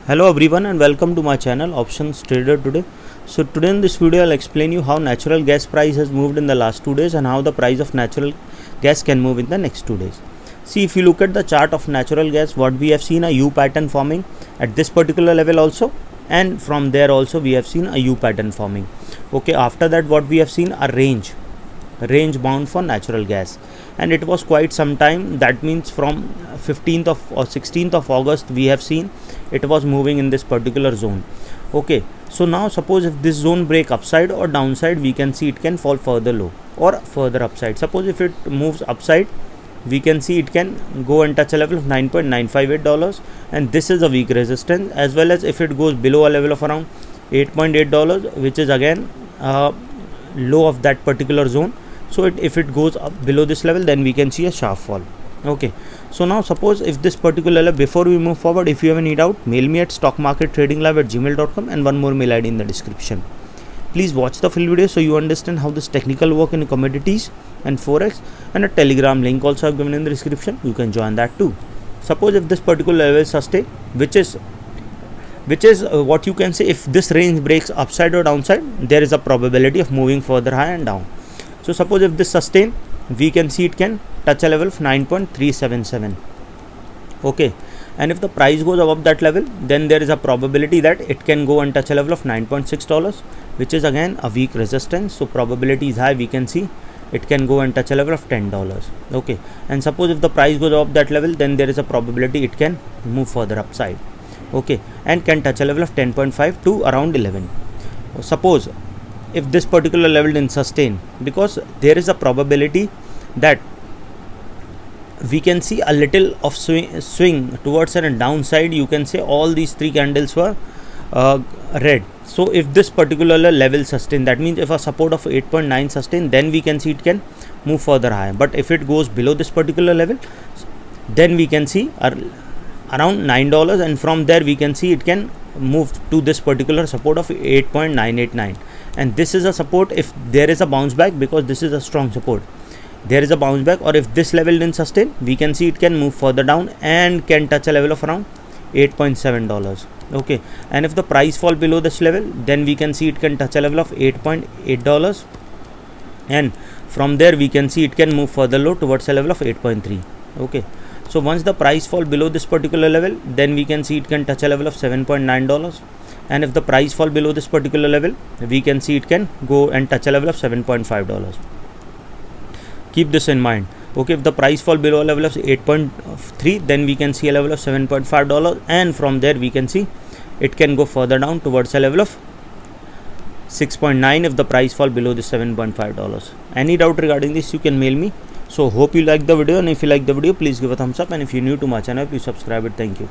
Hello everyone and welcome to my channel Options Trader today. So today in this video I'll explain you how natural gas price has moved in the last 2 days and how the price of natural gas can move in the next 2 days. See, if you look at the chart of natural gas, what we have seen a U pattern forming at this particular level also, and from there also we have seen a U pattern forming. Okay, after that what we have seen a range bound for natural gas, and it was quite some time. That means from 15th of or 16th of August we have seen it was moving in this particular zone. Okay, so now suppose if this zone break upside or downside, we can see it can fall further low or further upside. Suppose if it moves upside, we can see it can go and touch a level of $9.958, and this is a weak resistance. As well as if it goes below a level of around $8.8, which is again low of that particular zone. So if it goes up below this level, then we can see a sharp fall. Okay, so now suppose if this particular level, before we move forward, if you have any doubt, mail me at stockmarkettradinglab@gmail.com and one more mail ID in the description. Please watch the full video so you understand how this technical work in commodities and forex, and a telegram link also I've given in the description. You can join that too. Suppose if this particular level sustain, which is what you can say, if this range breaks upside or downside, there is a probability of moving further high and down. So suppose if this sustain, we can see it can touch a level of 9.377. okay, and if the price goes above that level, then there is a probability that it can go and touch a level of $9.6, which is again a weak resistance. So probability is high, we can see it can go and touch a level of $10. Okay, and suppose if the price goes above that level, then there is a probability it can move further upside. Okay, and can touch a level of 10.5 to around 11. Suppose if this particular level didn't sustain, because there is a probability that we can see a little of swing towards a downside. You can say all these three candles were red. So if this particular level sustain, that means if a support of 8.9 sustain, then we can see it can move further higher. But if it goes below this particular level, then we can see around $9, and from there we can see it can move to this particular support of 8.989, and this is a support if there is a bounce back, because this is a strong support. There is a bounce back, or if this level didn't sustain, we can see it can move further down and can touch a level of around $8.7. okay, and if the price fall below this level, then we can see it can touch a level of $8.8, and from there we can see it can move further low towards a level of 8.3. okay, so once the price fall below this particular level, then we can see it can touch a level of $7.9, and if the price fall below this particular level, we can see it can go and touch a level of $7.5. Keep this in mind. Okay, if the price fall below a level of 8.3, then we can see a level of $7.5, and from there we can see it can go further down towards a level of 6.9 if the price fall below the $7.5. Any doubt regarding this, you can mail me. So hope you like the video, and if you like the video, please give a thumbs up, and if you're new to my channel, please subscribe it. Thank you.